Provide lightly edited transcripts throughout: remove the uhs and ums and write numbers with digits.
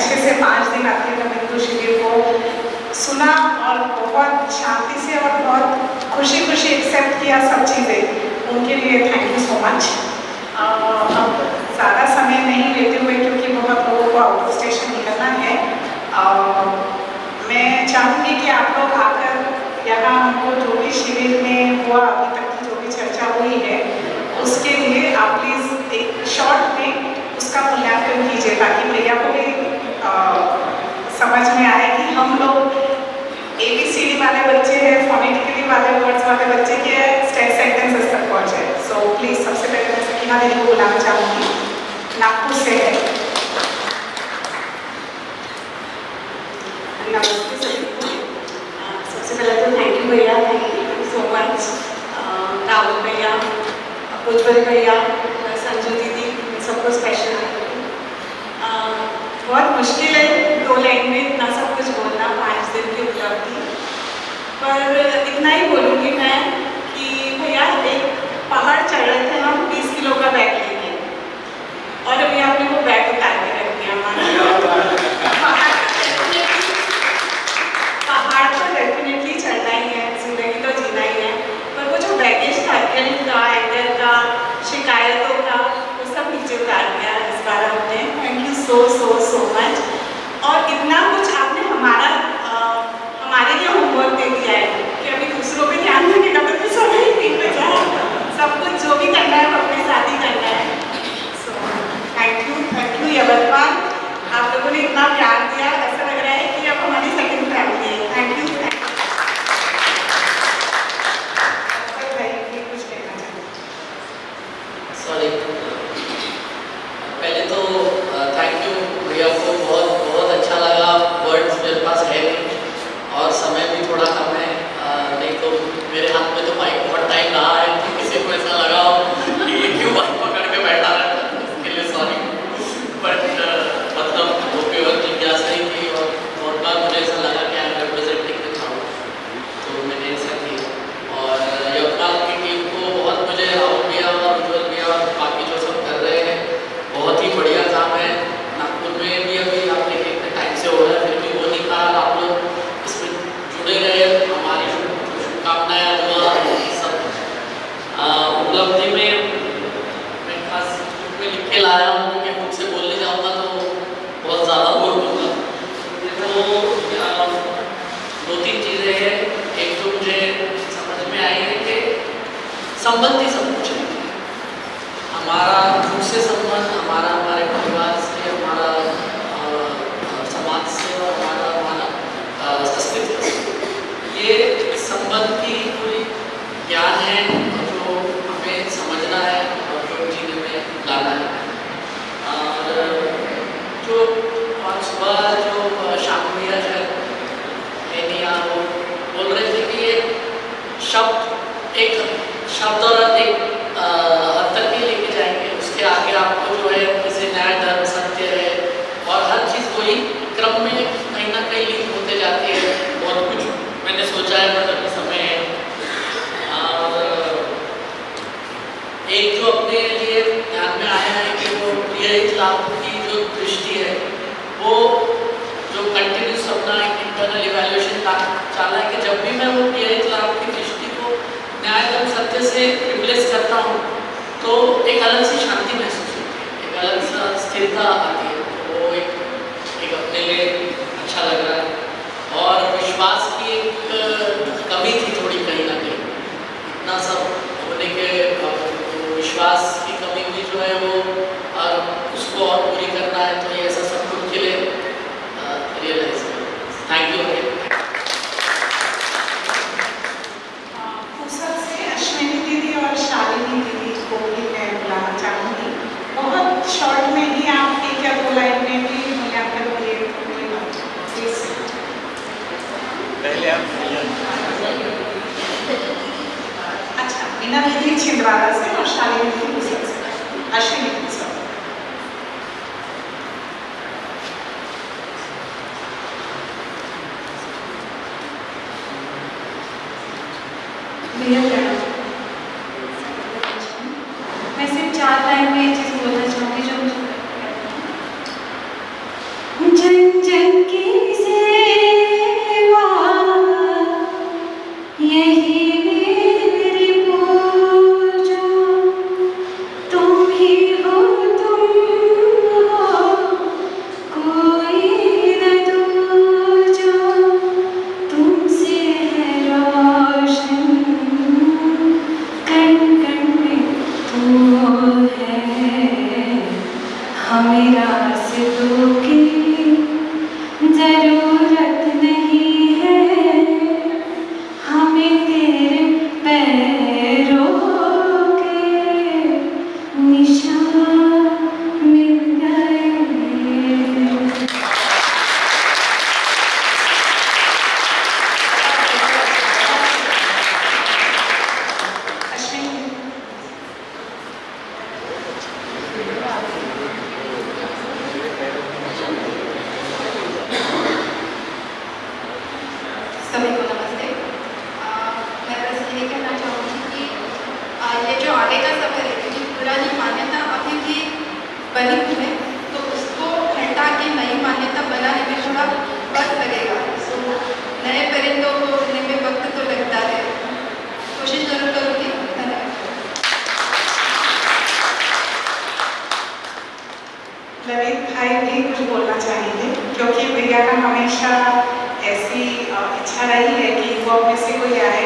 अच्छे से 5 दिन आपके बिंदु शिविर को सुना और बहुत शांति से और बहुत खुशी खुशी एक्सेप्ट किया सब चीज़ें, उनके लिए थैंक यू सो मच। अब ज़्यादा समय नहीं लेते हुए क्योंकि बहुत लोगों को आउट ऑफ स्टेशन निकलना है, मैं चाहूँगी कि आप लोग आकर यहाँ हमको जो भी शिविर में हुआ, अभी तक की जो भी चर्चा हुई है, उसके लिए आप प्लीज़ एक शॉर्ट में उसका मूल्यांकन कीजिए ताकि भैया को भी समझ में आए कि हम लोग ABCD वाले बच्चे हैं, फोनेटिकली वाले वर्ड्स वाले बच्चे के सेंटेंसेस तक पहुँचे। सो प्लीज़ सबसे पहले मैं सकीना दीदी को बुलाना चाहूँगी, नागपुर से है। नमस्ते सभी को। सबसे पहले तो थैंक यू भैया, thank you so much. Rahul भैया, उज्जवल भैया, संजू दीदी, सबको स्पेशल है। बहुत मुश्किल है 2 लाइन में इतना सब कुछ बोलना 5 दिन की उपलब्धि, पर इतना ही बोलूँगी मैं कि भैया एक पहाड़ चढ़ रहे थे हम 20 किलो का बैग लेके, और अभी आपने वो बैग उतार के रख दिया हमारा। पहाड़ तो डेफिनेटली चढ़ना ही है, जिंदगी तो जीना ही है, पर वो जो बैगेज था गिल्ट का, एंगर का, शिकायतों का, वो सब नीचे उतार दिया इस बार हमने। Thank you so so so much. और इतना कुछ आपने हमारे लिए होमवर्क दे दिया है कि अभी दूसरों पे ध्यान देने का तो कुछ समय ही नहीं बचा है, सब कुछ जो भी करना है वो अपने साथ ही करना है। सो थैंक यू यवतमाल, आप लोगों ने इतना प्यार दिया, ऐसा लग रहा है कि अब हमारी सेकंड फैमिली है। Thank you. सॉरी, पहले तो थैंक यू भैया को, बहुत बहुत अच्छा लगा। वर्ड्स मेरे पास है नहीं और समय भी थोड़ा कम है, नहीं तो मेरे हाथ में तो माइक बहुत टाइम रहा है कि किसी को ऐसा लगा हो कि ये क्यों माइक पकड़ के बैठा है, उसके लिए सॉरी। बट मतलब वो केवल जिज्ञासा ही थी और बहुत बार मुझे ऐसा लगा कि I am representing the crowd, तो मैंने ऐसा किया। और यवतमाल की टीम को बहुत, मुझे राहुल भैया और उज्जवल भैया और बाकी जो सब कर रहे हैं, बहुत ही बढ़िया काम है। नागपुर में भी अभी आपने कितने टाइम से हो रहा है, फिर भी वो नहीं कहा, आप लोग इसमें जुड़े रहे, हमारी शुभकामनाएं दुआ सब उपलब्धि में मैं खास रूप में लिख के लाया हूँ कि मुझसे बोलने जाऊँगा तो बहुत ज़्यादा बोल दूँगा। तो 2-3 चीज़ें हैं। एक तो मुझे समझ में आई है कि संबंध ही सब कुछ है, हमारा खुद से संबंध, हमारे परिवार से, हमारा समाज से और हमारा मानव अस्तित्व से, ये संबंध की पूरी ज्ञान है जो हमें समझना है और जो जीने में लाना है। और जो आज सुबह जो शाम भैया है नहीं, वो बोल रहे थे कि एक शब्द और एक हद तक ही लेके जाएंगे, उसके आगे आपको जो है जैसे न्याय धर्म सत्य है और हर चीज़ वही क्रम में कहीं ना कहीं लिंक होते जाती है। बहुत कुछ मैंने सोचा है बट अभी समय है। और एक जो अपने लिए ध्यान में आया है कि वो PH लाभ की जो दृष्टि है, वो जो कंटिन्यूस अपना एक इंटरनल इवैल्यूएशन चाला है कि जब भी मैं वो PH लाभ की दृष्टि को न्याय धर्म सत्य से रिप्लेस करता हूँ तो एक अलग सी शांति महसूस होती है, एक अलग सा स्थिरता आती है, तो वो एक अपने लिए अच्छा लग रहा है। और विश्वास की एक कमी थी थोड़ी कहीं ना कहीं, इतना सब होने के विश्वास की कमी भी जो है वो, और उसको और पूरी करना है, तो ये ऐसा सब कुछ के लिए रियलाइज। Thank you. शालिनी दीदी को भी मैं बुलाना चाहूँगी, बहुत शॉर्ट में ही आप 1 या 2 लाइन में भी मूल्यांकन दिए तो कोई बात प्लीज। पहले आप अच्छा, मीना दीदी छिंदवाड़ा से और शालिनी दीदी मुसर से, अश्विनी दीदी सर। मैं सिर्फ 4 लाइन में चीज़ बोलना चाहूँगी जो मुझे ये जो आगे का सफर है, जो पुरानी मान्यता अभी भी बनी हुई है, तो उसको हटा के नई मान्यता बनाने में थोड़ा वक्त लगेगा। तो नए परिंदों को उड़ने में वक्त तो लगता है, कोशिश जरूर करूँगी। धन्यवाद। ललित भाई भी कुछ बोलना चाहेंगे, क्योंकि प्रिया का हमेशा ऐसी इच्छा रही है कि वो अपने से कोई आए।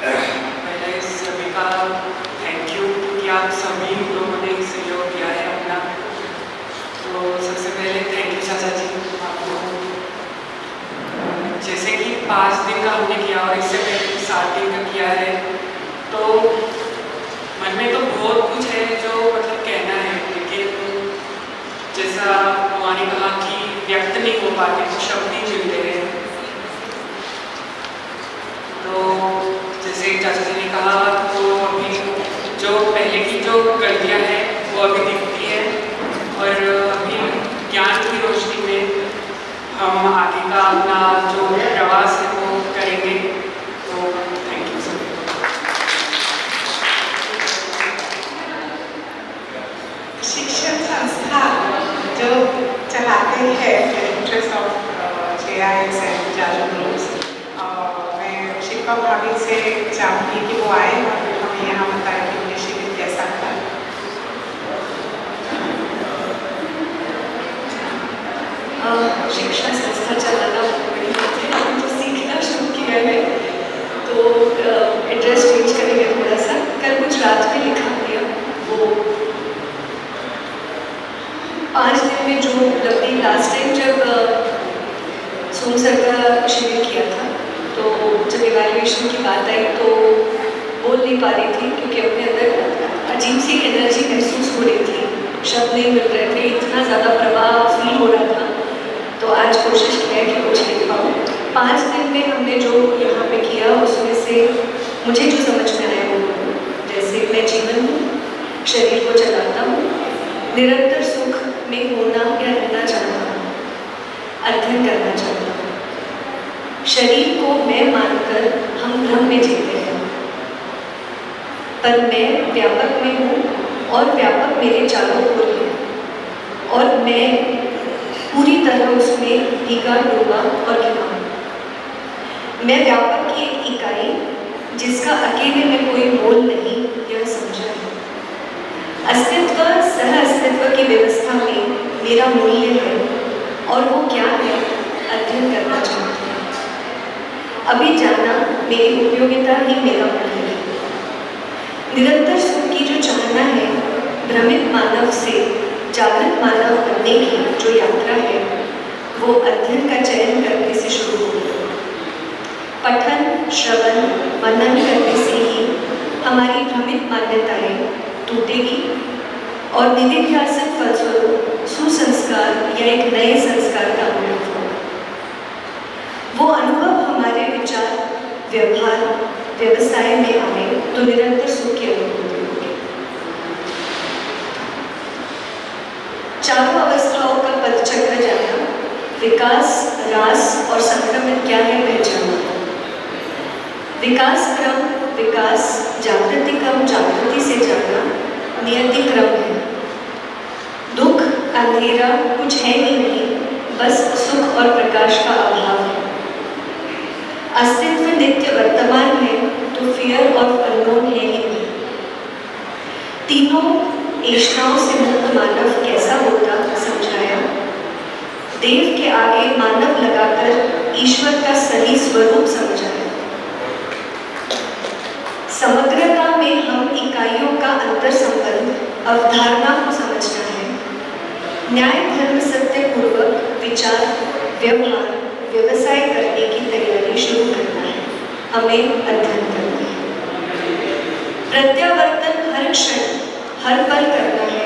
पहले सभी का थैंक यू कि आप सभी लोगों ने सहयोग किया है अपना। तो सबसे पहले थैंक यू चाचा जी आपको। जैसे कि 5 दिन का हमने किया और इससे पहले 7 दिन का किया है, तो मन में तो बहुत कुछ है जो मतलब कहना है, लेकिन जैसा उन्होंने कहा कि व्यक्त नहीं हो पाते, तो शब्द नहीं मिलते हैं। तो जैसे चाचा जी ने कहा, तो अभी जो पहले की जो गलतियां हैं वो अभी दिखती है, और अभी ज्ञान की रोशनी में हम आगे का अपना जो प्रवास है वो करेंगे। तो थैंक यू सर। शिक्षण संस्था जो चलाते हैं interest of JIS and Jaju groups, मैं शिल्पा भाभी से चाहूँगी कि वो आए और हमें यहाँ बताएं कि उन्हें शिविर कैसा था। शिक्षा संस्था चलाना बड़ी बात है, हम तो सीखना शुरू किया है, तो एड्रेस चेंज करेंगे थोड़ा सा। कल गुजरात में लिखा दिया, वो 5 दिन में जो उपलब्धि, लास्ट टाइम जब सोम सर का शिविर किया था, तो जब इवैल्यूएशन की बात आई तो बोल नहीं पा रही थी, क्योंकि अपने अंदर अजीब सी एनर्जी महसूस हो रही थी, शब्द नहीं मिल रहे थे, इतना ज़्यादा प्रवाह फील हो रहा था। तो आज कोशिश की है कि कुछ लिख पाऊँ। 5 दिन में हमने जो यहाँ पे किया, उसमें से मुझे जो समझ में आया वो, जैसे मैं जीवन हूँ, शरीर को चलाता हूँ, निरंतर सुख में होना या रहना चाहता हूँ, अध्ययन करना चाहता हूँ। शरीर को मैं मानकर हम भ्रम में जीते हैं, पर मैं व्यापक में हूँ और व्यापक मेरे चारों ओर है, और मैं पूरी तरह उसमें भीगा डूबा और घिरा। मैं व्यापक की एक इकाई, जिसका अकेले में कोई मोल नहीं, यह समझा है। अस्तित्व सह अस्तित्व की व्यवस्था में मेरा मूल्य है, और वो क्या है, अध्ययन करना चाहते हैं। अभी जाना मेरी उपयोगिता ही मेरा मूल्य है। निरंतर सुख की जो चाहना है, भ्रमित मानव से जागृत मानव बनने की जो यात्रा है, वो अध्ययन का चयन करने से शुरू होगी। पठन, श्रवण, मनन करने से ही हमारी भ्रमित मान्यताएं टूटेगी, और निधिध्यासन फलस्वरूप सुसंस्कार या एक नए संस्कार का अनुभव होगा। वो अनुभव हमारे विचार, व्यवहार, व्यवसाय में आए तो निरंतर सुख की अनुभूति होगी। चारों अवस्थाओं का पदचक्र जाना, विकास, रास और संक्रमण क्या है पहचाना। विकास क्रम, विकास, जागृति क्रम, जागृति से जाना नियति क्रम है। दुख, अंधेरा कुछ है ही नहीं, बस सुख और प्रकाश का अभाव है। अस्तित्व नित्य वर्तमान है, तो फियर ऑफ अननोन है ही नहीं। तीनों ऐष्णाओं से मुक्त मानव कैसा होता समझाया। देव के आगे मानव लगाकर ईश्वर का सही स्वरूप समझाया। समग्रता में हम इकाइयों का अंतर संबंध, अवधारणा को समझना है। न्याय, धर्म, सत्य पूर्वक विचार, व्यवहार, व्यवसाय करने की तैयारी शुरू करना है। हमें अध्ययन करना है। प्रत्यावर्तन हर क्षण, हर पल करना है।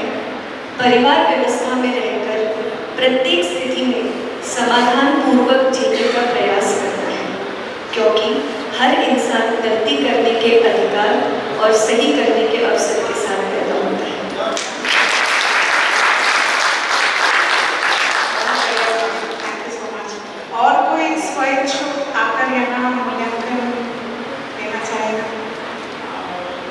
परिवार व्यवस्था में रहकर प्रत्येक स्थिति में समाधान पूर्वक जीने का प्रयास करना है, क्योंकि हर इंसान गलती करने के अधिकार और सही करने के अवसर के साथ पैदा होता है। Thank you so much. और कोई स्वइच्छुक आकर यहाँ मूल्यांकन देना चाहेगा?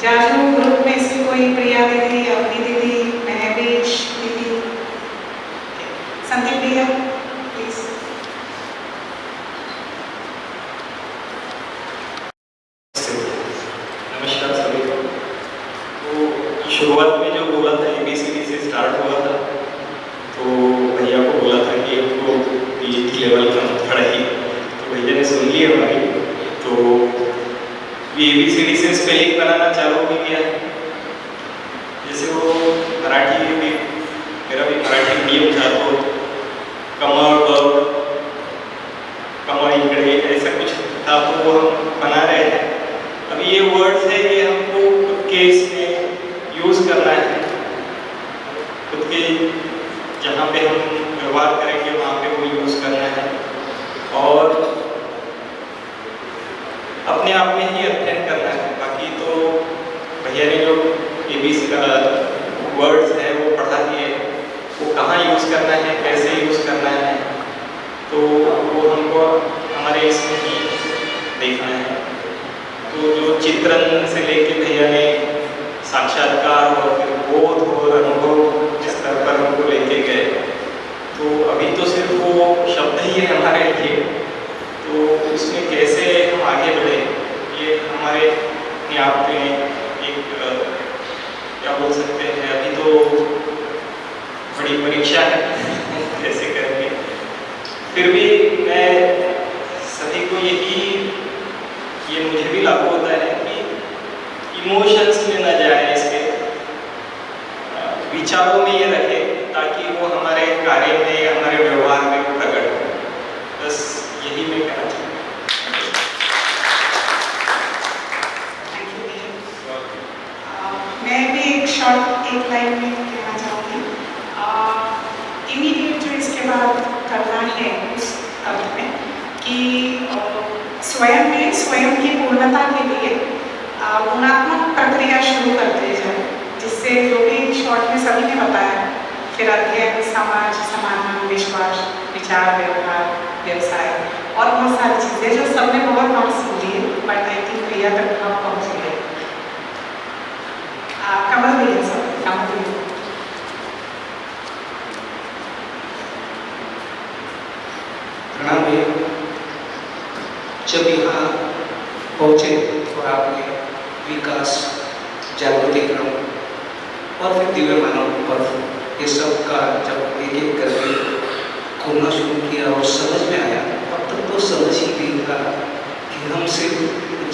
जाजू ग्रुप में से कोई प्रिया दीदी, अवनी दीदी, महवेश दीदी, संदीप भैया प्लीज। नमस्कार सभी को। तो शुरुआत में जो बोला था ABCD से स्टार्ट हुआ था, तो भैया को बोला था कि हमको PhD लेवल का पढ़ाई, तो भैया ने सुन ली हमारी, तो ABCD से स्पेलिंग बनाना चालू भी किया है। जैसे वो मराठी में, मेरा भी मराठी मीडियम था, तो कमळ कमळ इकडे ऐसा कुछ था, तो वो हम बना रहे हैं। अब ये वर्ड्स है, ये हमको खुद के इसमें यूज़ करना है, खुद के जहाँ पे हम व्यवहार करेंगे वहाँ पे वो यूज़ करना है, और अपने आप में ही अध्ययन करना है। बाकी तो भैया ने जो ABC का वर्ड्स है वो पढ़ा दिए, वो कहाँ यूज़ करना है, कैसे यूज़ करना है, तो वो हमको हमारे इसमें ही देखना है। तो जो चित्रण से लेके भैया ने साक्षात्कार और फिर बोध और अनुभव जिस स्तर पर हमको लेके गए, तो अभी तो सिर्फ वो शब्द ही है हमारे लिए, तो उसमें कैसे हम आगे बढ़े, ये हमारे अपने आप में एक क्या बोल सकते हैं, अभी तो बड़ी परीक्षा है कैसे करेंगे। फिर भी मैं सभी को ये मुझे भी लागू होता है कि इमोशंस में न जाए, इसके विचारों में ये रखे, ताकि वो हमारे कार्य में, हमारे व्यवहार में प्रकट हो। बस यही मैं कहना चाहता हूँ। मैं भी एक लाइन में कहना चाहूँगी। इमीडिएट जो इसके बाद करना है उस अर्थ में कि स्वयं की पूर्णता के लिए गुणात्मक प्रक्रिया शुरू करते जाए, जिससे जो भी शॉर्ट में सभी ने बताया, फिर अध्ययन, समाज, सम्मान, विश्वास, विचार, व्यवहार, व्यवसाय और बहुत सारी चीज़ें जो सबने बहुत बार सुन ली है, बट आई थिंक भैया तक हम पहुँच गए। कमल भैया सर, कमल भैया। प्रणाम भैया। जब यहाँ पहुँचे और आपने विकास, जागृति क्रम और फिर दिव्य मानव पर ये सब का जब एक एक करके खोलना शुरू किया और समझ में आया, अब तक तो समझ ही नहीं था कि हम सिर्फ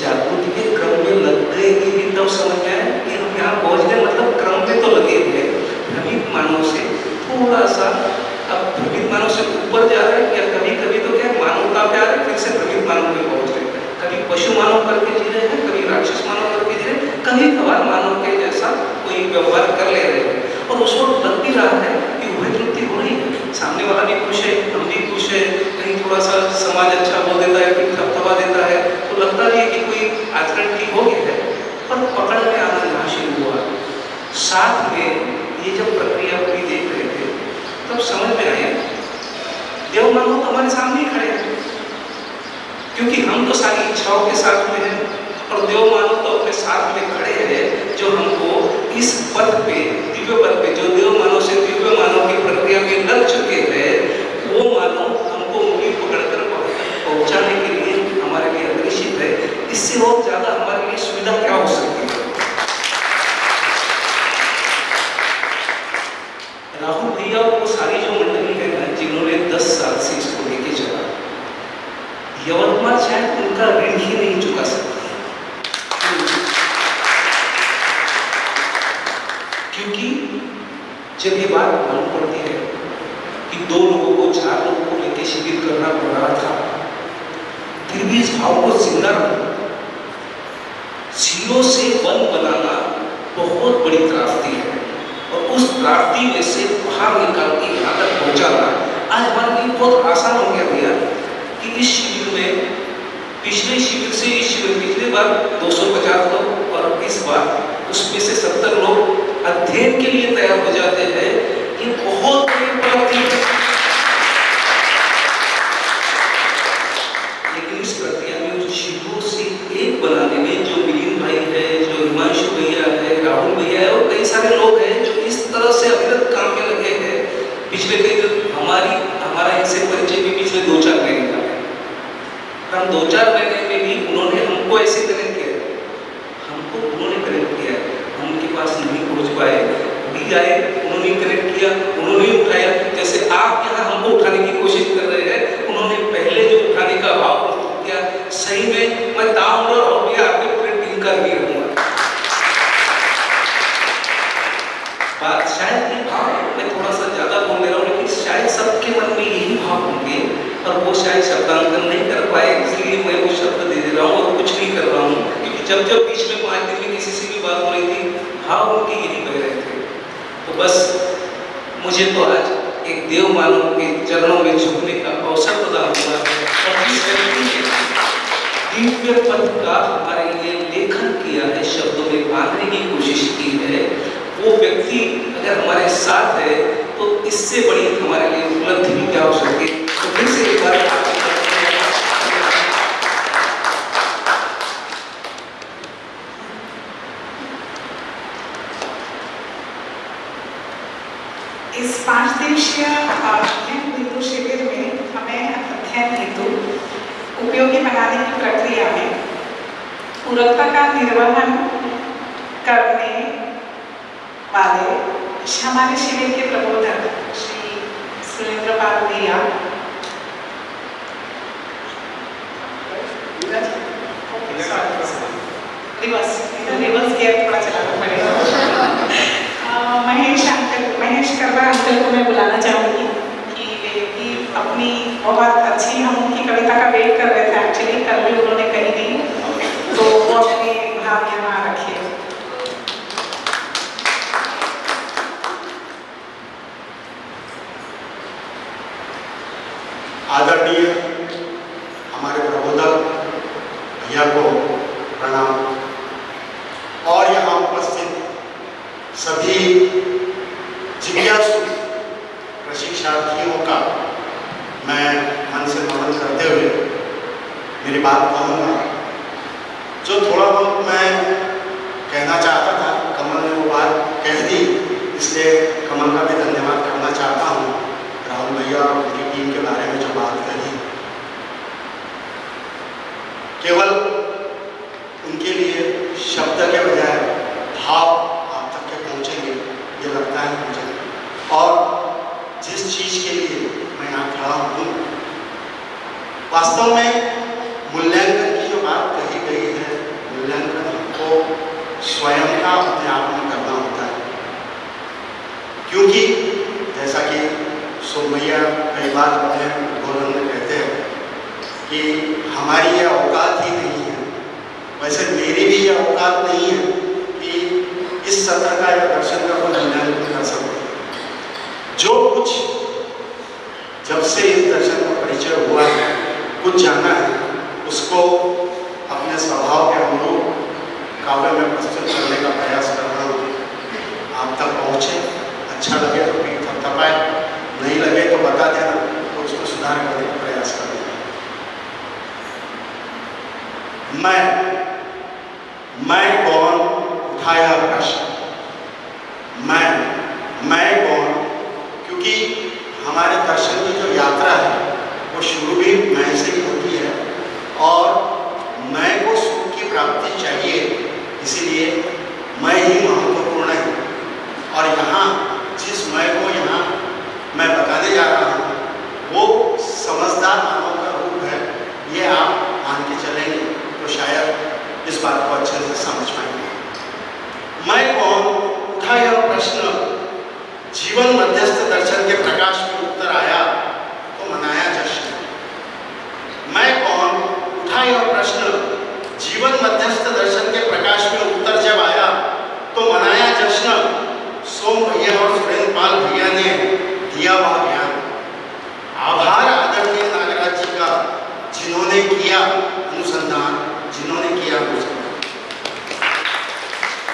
जागृति के क्रम में लग गए कि तब समझ में आया कि हम यहाँ पहुँच गए, मतलब क्रम में तो लगे हुए भ्रमित मानव से थोड़ा सा, अब भ्रमित मानव से ऊपर जा रहे हैं, या कभी कभी तो क्या मानव का प्यार है, फिर से भ्रमित मानव में पहुँच रहे हैं। कभी पशु मानव करके जी रहे हैं, कभी राक्षस मानव करके जी रहे हैं, कभी खबर मानव के जैसा कोई व्यवहार कर ले रहे हैं, और उस वक्त लग भी रहा है कि वह तृप्ति हो रही है, सामने वाला भी खुश है, हम भी खुश है, कहीं थोड़ा सा समाज अच्छा बोल देता है, फिर थपथपा देता है, तो लगता नहीं है कि कोई आचरण ठीक हो गया है। पर पकड़ में आना यहाँ शुरू हुआ। साथ में ये जब प्रक्रिया पूरी देख रहे थे, तब समझ में आया देव मानव तो हमारे सामने ही खड़े हैं, क्योंकि हम तो सारी इच्छाओं के साथ में हैं, और देव मानव तो अपने साथ में खड़े हैं, जो हमको इस पथ पे, दिव्य पथ पे, जो देव मानव से दिव्य मानव की प्रक्रिया में लग चुके हैं, वो मानव हमको उंगली पकड़कर पहुंचाने के लिए हमारे लिए अग्रसित है। इससे और ज्यादा हमारे लिए सुविधा क्या हो सकती है। राहुल भैया और वो सारी जो मंडली है ना, जिन्होंने 10 साल से इसको लेके चला, यवतमाल शायद उनका ऋण ही नहीं चुका सकता, क्योंकि जब ये बात मालूम पड़ती है कि 2 लोगों को 4 लोगों को लेके शिविर करना पड़ रहा था, फिर भी इस भाव को जिंदा रखना, 0 से 1 बनाना बहुत बड़ी क्रांति है, और उस क्रांति में से बाहर निकाल के यहाँ तक पहुँचाना आज हमारे लिए बहुत आसान हो गया भैया। कि इस शिविर में, पिछले शिविर से इस शिविर, पिछले बार 250 लोग और इस बार उसमें से 70 लोग अध्ययन के लिए तैयार हो जाते हैं, ये बहुत बड़ी उपलब्धि है। लेकिन इस प्रक्रिया में 0 से 1 बनाने में जो मिलिंद भाई है, जो हिमांशु रहूंगा। बात शायद ये भाव मैं थोड़ा सा ज्यादा बोल दे रहा हूँ, लेकिन शायद सबके मन में यही भाव होंगे और वो शायद शब्दांकन नहीं कर पाए, इसलिए मैं वो शब्द दे दे रहा हूँ और कुछ नहीं कर रहा हूँ, क्योंकि जब जब बीच में 5 दिन में किसी से भी बात हो रही थी, भाव उनके यही बह रहे थे। तो बस मुझे तो आज एक देव मानव के चरणों में झुकने का अवसर प्रदान हुआ है और जिस व्यक्ति ने दिव्य पद का हमारे लिए लेखन किया है, शब्दों में बांधने की कोशिश की है, वो व्यक्ति अगर हमारे साथ है तो इससे बड़ी हमारे लिए उपलब्धि भी क्या हो सके। तो फिर से एक बार इस 5 दिवसीय अध्ययन हेतु शिविर में हमें अध्ययन हेतु उपयोगी बनाने की प्रक्रिया में पूरकता का निर्वहन करने वाले हमारे शिविर के प्रबोधक श्री सुरेंद्र पाल भैया रिवर्स गियर थोड़ा चलाना पड़ेगा। महेश करवा अंकल को मैं बुलाना चाहूँगी कि वे भी अपनी बहुत अच्छी, हम उनकी कविता का वेट कर रहे थे एक्चुअली, कल भी उन्होंने कही नहीं, तो वो अपने भाव यहाँ रखिए। आदरणीय हमारे प्रबोधक भैया को प्रणाम और यहाँ उपस्थित सभी जिज्ञासु प्रशिक्षार्थियों का मैं मन से नमन करते हुए मेरी बात कहूँगा। जो थोड़ा बहुत मैं कहना चाहता था, कमल ने वो बात कह दी, इसलिए कमल का भी धन्यवाद करना चाहता हूँ। राहुल भैया और उनकी टीम के बारे में जो बात कही, केवल उनके लिए शब्द के बजाय भाव आप तक के पहुँचेंगे, ये लगता है मुझे। और जिस चीज़ के लिए मैं यहाँ खड़ा हूँ, वास्तव में मूल्यांकन की जो बात कही गई है, मूल्यांकन हमको स्वयं का अपने आप में करना होता है, क्योंकि जैसा कि सोमैया कई बार अपने उद्बोधन में कहते हैं कि हमारी ये औकात ही नहीं है, वैसे मेरी भी ये औकात नहीं है कि इस सत्र का या दर्शन का कोई मूल्यांकन कर सकूं। जो कुछ जब से इस दर्शन का परिचय हुआ है, कुछ जाना है, उसको अपने स्वभाव के अनुरूप काव्य में प्रस्तुत करने का प्रयास कर रहा हूँ। आप तक पहुँचे, अच्छा लगे तो पीठ थपथपाए, नहीं लगे तो बता देना, तो उसको सुधार करने का प्रयास करूँगा। मैं कौन, उठाया प्रश्न। मैं कौन, क्योंकि हमारे दर्शन की जो यात्रा है वो शुरू भी मैं से ही होती है और मैं को सुख की प्राप्ति चाहिए, इसीलिए मैं ही महत्वपूर्ण है। और यहाँ जिस मैं को यहाँ मैं बताने जा रहा हूँ वो समझदार मानव का रूप है, ये आप मान के चलेंगे तो शायद इस बात को अच्छे से समझ पाएंगे। मैं कौन, उठा यह प्रश्न, जीवन मध्यस्थ दर्शन के प्रकाश में उत्तर आया तो मनाया जश्न। मैं कौन, उठा यह प्रश्न, जीवन मध्यस्थ दर्शन के प्रकाश में उत्तर जब आया तो मनाया जश्न। सोम भैया और सुरेंद्र पाल भैया ने दिया वह ज्ञान। आभार आदरणीय नागराज जी का, जिन्होंने किया अनुसंधान, जिन्होंने किया अनुसंधान।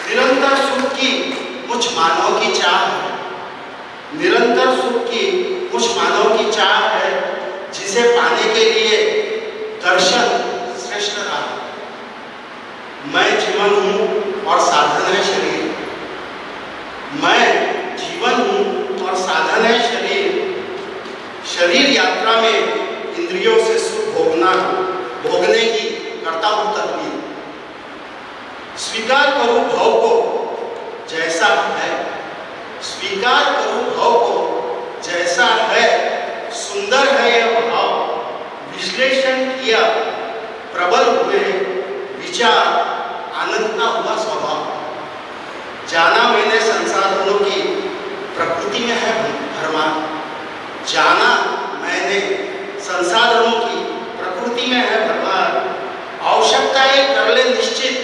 निरंतर सुख की मुझ मानव की चाह है, निरंतर सुख की मुझ मानव की चाह है, जिसे पाने के लिए दर्शन श्रेष्ठ रहा। मैं जीवन हूँ और साधन है शरीर। मैं जीवन हूँ और साधन है शरीर। शरीर यात्रा में इंद्रियों से सुख भोगने की करता हूँ तदबीर। स्वीकार करूँ भाव को जैसा है, स्वीकार करूँ भाव को जैसा है, सुंदर है यह भाव। विश्लेषण किया, प्रबल हुए विचार, आनंद का हुआ स्वभाव। जाना मैंने संसाधनों की प्रकृति में है भरमार। जाना मैंने संसाधनों की प्रकृति में है भरमार। आवश्यकताएं कर ले निश्चित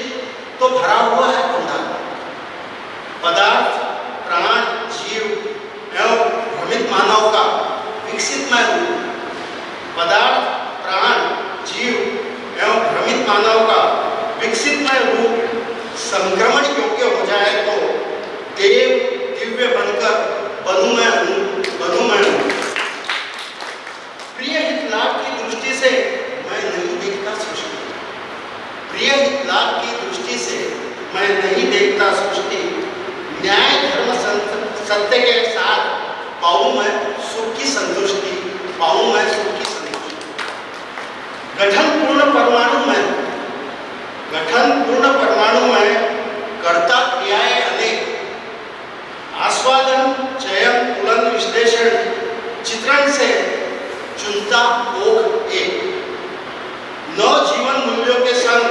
तो भरा हुआ है भंडार। पदार्थ प्राण जीव एवं भ्रमित मानव का विकसित मैं हूँ। पदार्थ प्राण जीव एवं भ्रमित मानव का विकसित मैं हूँ। संक्रमण योग्य हो जाए तो देव दिव्य बनकर बनूं मैं हूँ। प्रिय हित लाभ की दृष्टि से मैं नहीं देखता सृष्टि। प्रिय हित लाभ की दृष्टि से मैं नहीं देखता सृष्टि। न्याय धर्म सत्य के साथ पाऊं मैं सुख की संतुष्टि। पाऊं मैं सुख की संतुष्टि। गठन पूर्ण परमाणु में कर्ता क्रियाएं अनेक। आस्वादन चयन तुलन विश्लेषण चित्रण से चुनता ओघ एक। 9 जीवन मूल्यों के संग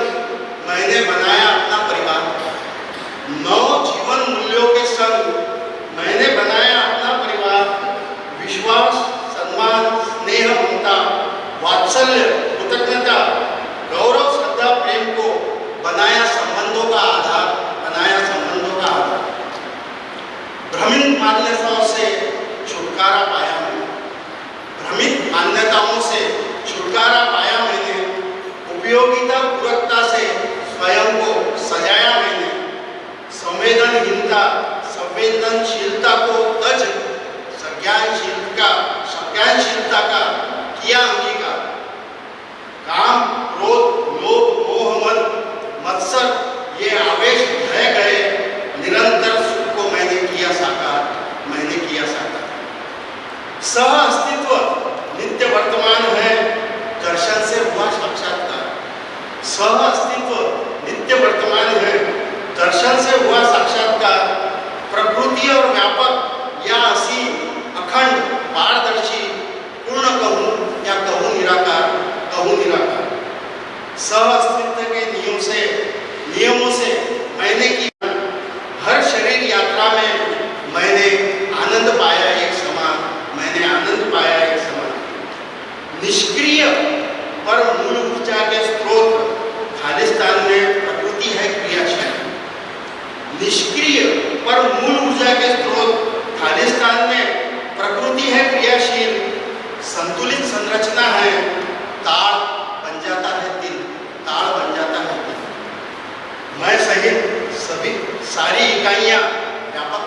मैंने बनाया अपना परिवार। 9 जीवन मूल्यों के संग मैंने बनाया अपना परिवार। विश्वास सम्मान स्नेह ममता वात्सल्य कृतज्ञता गौरव श्रद्धा प्रेम को बनाया संबंधों का आधार। भ्रमित मान्यताओं से छुटकारा पाया मैंने। भ्रमित मान्यताओं से छुटकारा पाया मैंने। उपयोगिता पूरकता से स्वयं को सजाया मैंने। संवेदनशीलता को तज संज्ञानशीलता का किया अंगीकार। काम क्रोध लोभ मोह मत्सर ये आवेश ढह गए। निरंतर सुख को मैंने किया साकार। सह अस्तित्व नित्य वर्तमान है दर्शन से हुआ साक्षात्कार। सह अस्तित्व नित्य वर्तमान है दर्शन से हुआ साक्षात्कार। प्रकृति और व्यापक या असीम अखंड पारदर्शी पूर्ण कहूँ या कहूँ निराकार। सह अस्तित्व के नियमों से मैंने की हर शरीर यात्रा में मैंने आनंद पाया एक समान। निष्क्रिय पर मूल ऊर्जा के स्रोत खालिस्तान में प्रकृति है क्रियाशील। निष्क्रिय पर मूल ऊर्जा के स्रोत खालिस्तान में प्रकृति है क्रियाशील। संतुलित संरचना है ताड़ बन जाता है दिल। मैं सहित सभी सारी इकाइयां व्यापक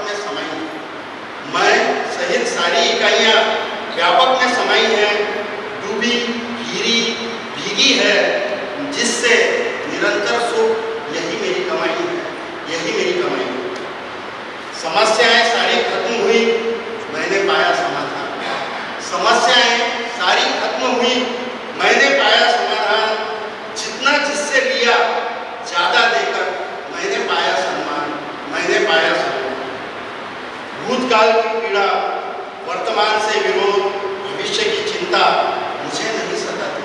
में समाई हैं। डूबी भीगी है जिससे निरंतर सुख यही मेरी कमाई है। समस्याएं सारी खत्म हुई मैंने पाया समाधान। जितना जिससे लिया ज्यादा देकर मैंने पाया सम्मान। भूतकाल की पीड़ा वर्तमान से विरोध भविष्य की चिंता मुझे नहीं सताती।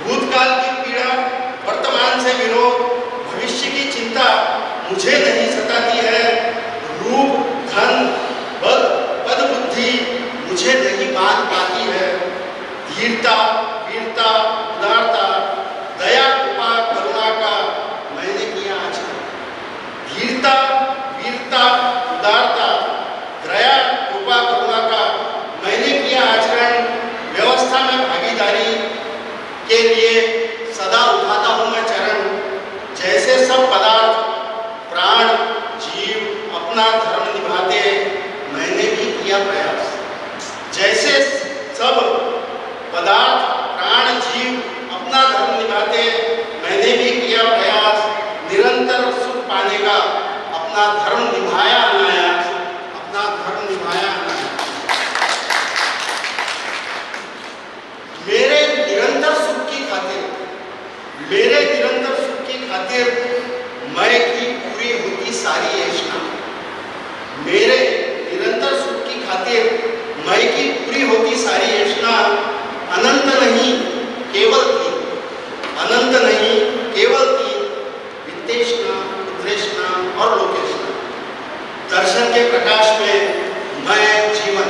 भूतकाल की पीड़ा वर्तमान से विरोध भविष्य की चिंता मुझे नहीं सताती है। रूप धन बल पद बुद्धि मुझे नहीं बांध पाती है। धीरता वीरता उदारता दया कृपा करुणा का मैंने किया आचरण। धीरता वीरता उदारता दया कृपा करुणा का मैंने किया आचरण। व्यवस्था में भागीदारी के लिए सदा उठाता हूँ मैं चरण। जैसे सब पदार्थ प्राण जीव अपना धर्म निभाते मैंने भी किया प्रयास। जैसे सब पदार्थ प्राण जीव अपना धर्म निभाते मैंने भी किया प्रयास। निरंतर सुख पाने का अपना धर्म निभाया अनायास। मेरे निरंतर सुख की खातिर मैं की पूरी होती सारी ऐशना। मेरे निरंतर सुख की खातिर मैं की पूरी होती सारी ऐशना। अनंत नहीं केवल तीन वित्तेश कृष्ण और लोकेश। दर्शन के प्रकाश में मैं जीवन,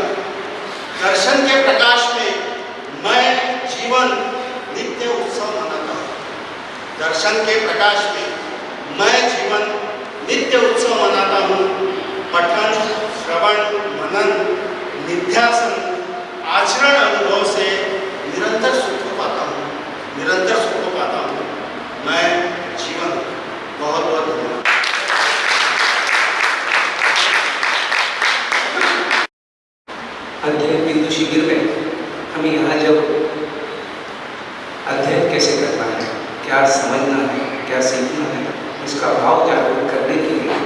दर्शन के प्रकाश में मैं जीवन नित्य उत्सव मनाता हूँ। दर्शन के प्रकाश में मैं जीवन नित्य उत्सव मनाता हूँ। पठन, श्रवण, मनन, निध्यासन, आचरण अनुभव से निरंतर सुख पाता हूँ, निरंतर सुख पाता हूँ। मैं जीवन। बहुत बहुत धन्यवाद। अध्ययन बिंदु शिविर में हमें यहाँ जब अध्ययन कैसे करना है, क्या समझना है, क्या सीखना है, इसका भाव जागरूक करने के लिए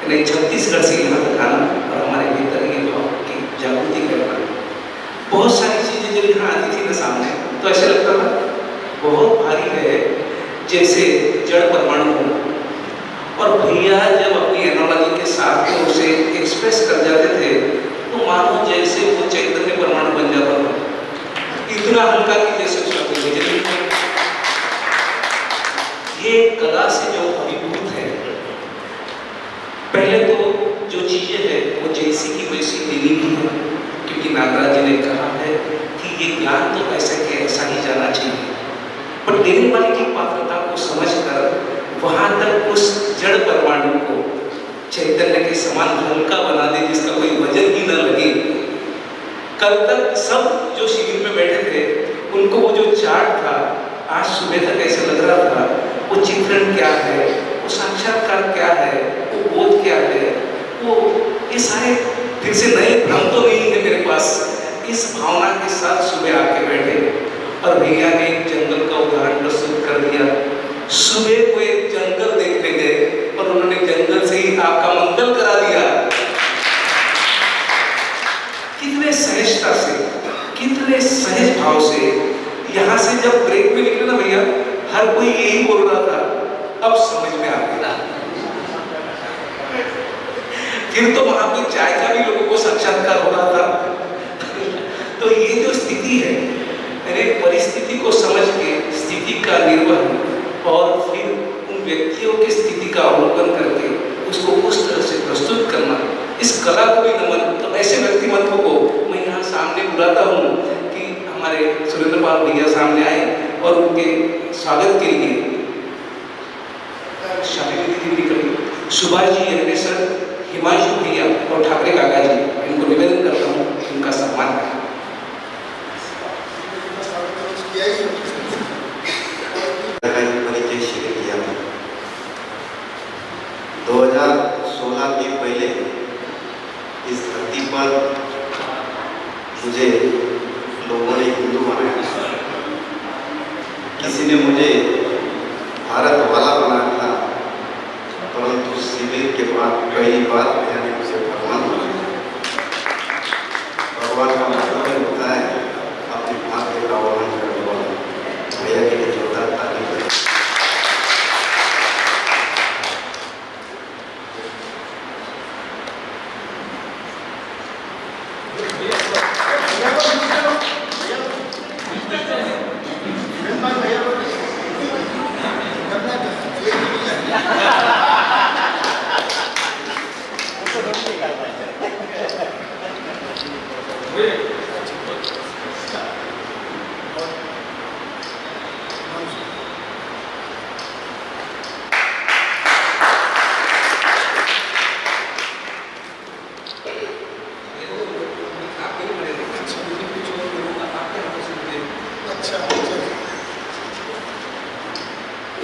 यानी छत्तीसगढ़ से यहाँ तक आना और हमारे भीतर ये भाव की जागृति करना। बहुत सारी चीज़ें जब यहाँ आती थी ना सामने, तो ऐसे लगता था बहुत भारी है, जैसे जड़ परमाणु हो। और भैया जब अपनी एनोलॉजी के साथ में उसे एक्सप्रेस कर जाते थे तो मानो जैसे वो चैतन्य परमाणु बन जाता था। इतना हल्का कि जैसे ये कला से जो अभिभूत है, पहले तो जो चीजें हैं वो जैसी की वैसी देनी भी है, क्योंकि नागराज जी ने कहा है कि ये ज्ञान तो ऐसे के ऐसा ही जाना चाहिए, पर देने वाले की पात्रता को समझकर वहां तक उस जड़ परमाणु को चैतन्य के समान हल्का बना दे जिसका कोई वजन ही न लगे। कल तक सब जो शिविर में बैठे थे उनको वो जो चार्ट था, आज सुबह तक ऐसे लग रहा था वो चित्रण क्या है, वो साक्षात्कार क्या है, वो बोध क्या है, वो ये सारे फिर से नए भ्रम तो नहीं है मेरे पास। इस भावना के साथ सुबह आके बैठे और भैया ने एक जंगल का उदाहरण प्रस्तुत कर दिया। सुबह को एक जंगल देखने गए और उन्होंने जंगल से ही आपका मंगल करा दिया। कितने सहजता से, कितने सहज भाव से यहाँ से जब ब्रेक में निकले ना भैया, हर कोई यही बोल रहा था, अब समझ में आ गया। फिर तो वहां पे चाय का भी लोगों को साक्षात्कार हो रहा था। तो ये जो स्थिति है, मैंने परिस्थिति को समझ के स्थिति का निर्वहन और फिर उन व्यक्तियों की स्थिति का अवलोकन करके उसको उस तरह से प्रस्तुत करना, इस कला को भी नमन। तो ऐसे व्यक्तिमत्व को मैं यहाँ सामने बुलाता हूँ कि हमारे सुरेंद्र पाल भैया सामने आए और उनके स्वागत के लिए सुभाष जी, एमपी सर, हिमांशु भैया और ठाकरे काका जी, इनको निवेदन करता हूँ उनका सम्मान करें। परिचय शिविर किया था 2016 के पहले इस धरती पर मुझे लोगों ने हिंदू बनाया। किसी ने मुझे भारत वाला बनाया था, परंतु शिविर के बाद पहली बार मैंने उसे भगवान बनाया। भगवान का मतलब होता है अपने भाग्य का वर्णन करने वाला। भैया के लिए जोरदार ताली बजाएं।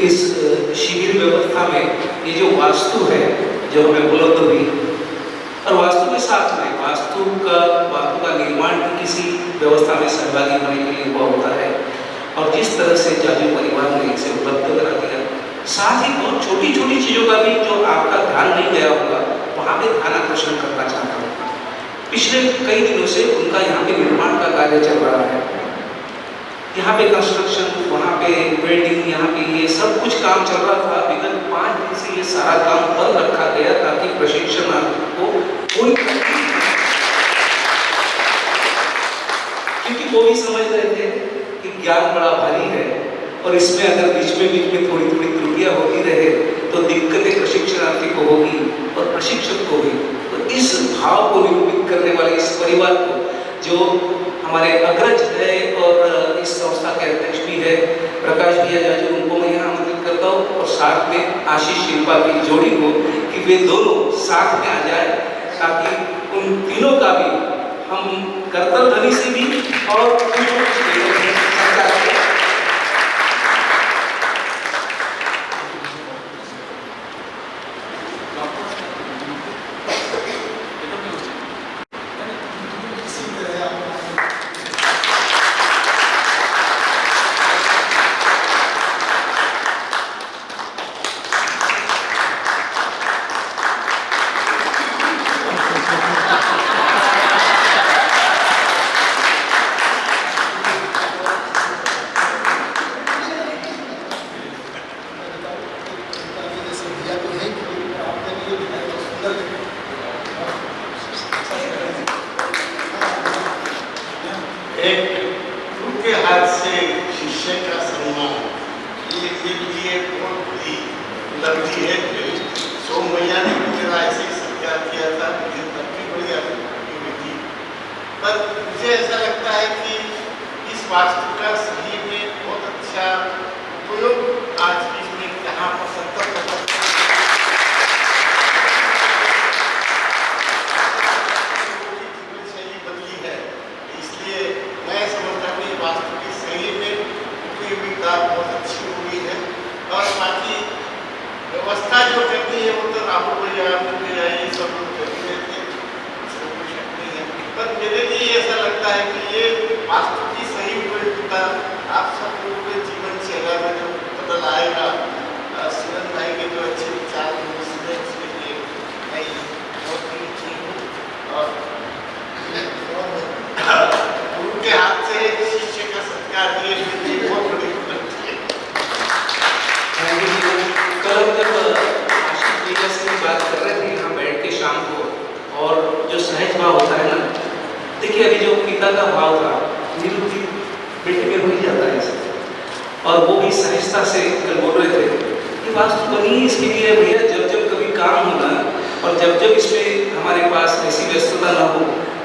इस शिविर व्यवस्था में ये जो वास्तु है, जो हमें उपलब्ध हुई, और वास्तु के साथ में वास्तु का निर्माण भी किसी व्यवस्था में सहभागी होने के लिए हुआ होता है। और जिस तरह से जाजू परिवार ने इसे उपलब्ध करा दिया, साथ ही बहुत छोटी छोटी चीज़ों का भी जो आपका ध्यान नहीं गया होगा, वहाँ पे ध्यान आकर्षण करना चाहता हूँ। पिछले कई दिनों से उनका यहाँ पे निर्माण का कार्य चल रहा है। यहाँ पे कंस्ट्रक्शन, वहाँ पे बिल्डिंग, यहाँ पे ये सब कुछ काम चल रहा था। विगत 5 दिन से ये सारा काम बंद रखा गया ताकि प्रशिक्षणार्थी को कोई, क्योंकि वो भी समझ रहे थे कि ज्ञान बड़ा भारी है और इसमें अगर बीच में थोड़ी थोड़ी त्रुटियां होती रहे क्रांति को होगी और प्रशिक्षक को भी। तो इस भाव को निरूपित करने वाले इस परिवार को, जो हमारे अग्रज है और इस संस्था के अध्यक्ष भी है प्रकाश भैया जाजू, उनको मैं यहाँ आमंत्रित करता हूँ, और साथ में आशीष शिल्पा की जोड़ी को कि वे दोनों साथ में आ जाए, ताकि उन तीनों का भी हम करतल ध्वनि से भी और उनके हाथ से शिष्य का सम्मान, ये बहुत बड़ी उपलब्धि है। सोम भैया ने भी मेरा ऐसे ही सत्कार किया था, मुझे तब भी बड़ी आनंद हुई थी। पर मुझे ऐसा लगता है कि इस वास्तु का सही में बहुत अच्छा उपयोग आज इसमें यहाँ पर 70% शैली बदली है। इसलिए मैं समझता हूँ वास्तु की सही में उपयोगिता बहुत अच्छी हुई है। और बाकी व्यवस्था जो करनी है वो तो राहुल भैया ये सब लोग कर ही रहे थे, इसमें कोई शक नहीं है। पर मेरे लिए ऐसा लगता है कि ये वास्तु की सही उपयोगिता आप सब लोगों के जीवन शैली में जो बदल आएगा, सुरन भाई के जो अच्छे विचार हैं उसमें उसके लिए मैं बहुत ही ठीक हूँ। और गुरु के हाथ से शिष्य का सत्कार दिए बहुत बड़ी उपलब्धि है। कल जब आशीष भैया से बात कर रहे थे यहाँ बैठ के शाम को, और जो सहज भाव होता है ना, देखिए अभी जो पिता का भाव था निरुक्ति बेटे में हो ही जाता है ऐसे, और वो भी सहजता से कल बोल रहे थे कि वास्तु बनी इसके लिए भैया, जब जब कभी काम होना और जब जब इसमें हमारे पास ऐसी व्यस्तता ना हो,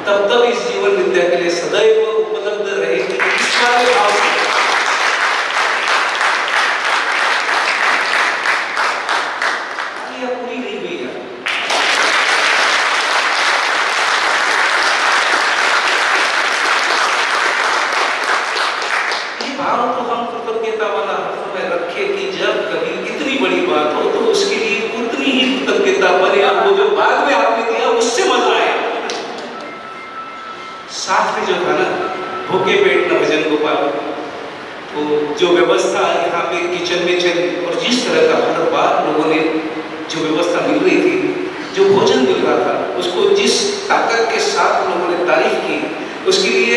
तब तब इस जीवन विद्या के लिए सदैव उपलब्ध रहेगी। इस वाले भाव से पूरी नहीं हुई है। ये भाव तो हम कृतज्ञता वाला में रखे कि जब कभी इतनी बड़ी बात हो तो उसके लिए उतनी ही कृतज्ञता बने, वो जो बाद में आपने दिया उससे मजा आया। साथ में जो था ना, भूखे पेट न भजन गोपाल, तो जो व्यवस्था यहाँ पे किचन में चली, और जिस तरह का हर बार लोगों ने जो व्यवस्था मिल रही थी, जो भोजन मिल रहा था, उसको जिस ताकत के साथ लोगों ने तारीफ की, उसके लिए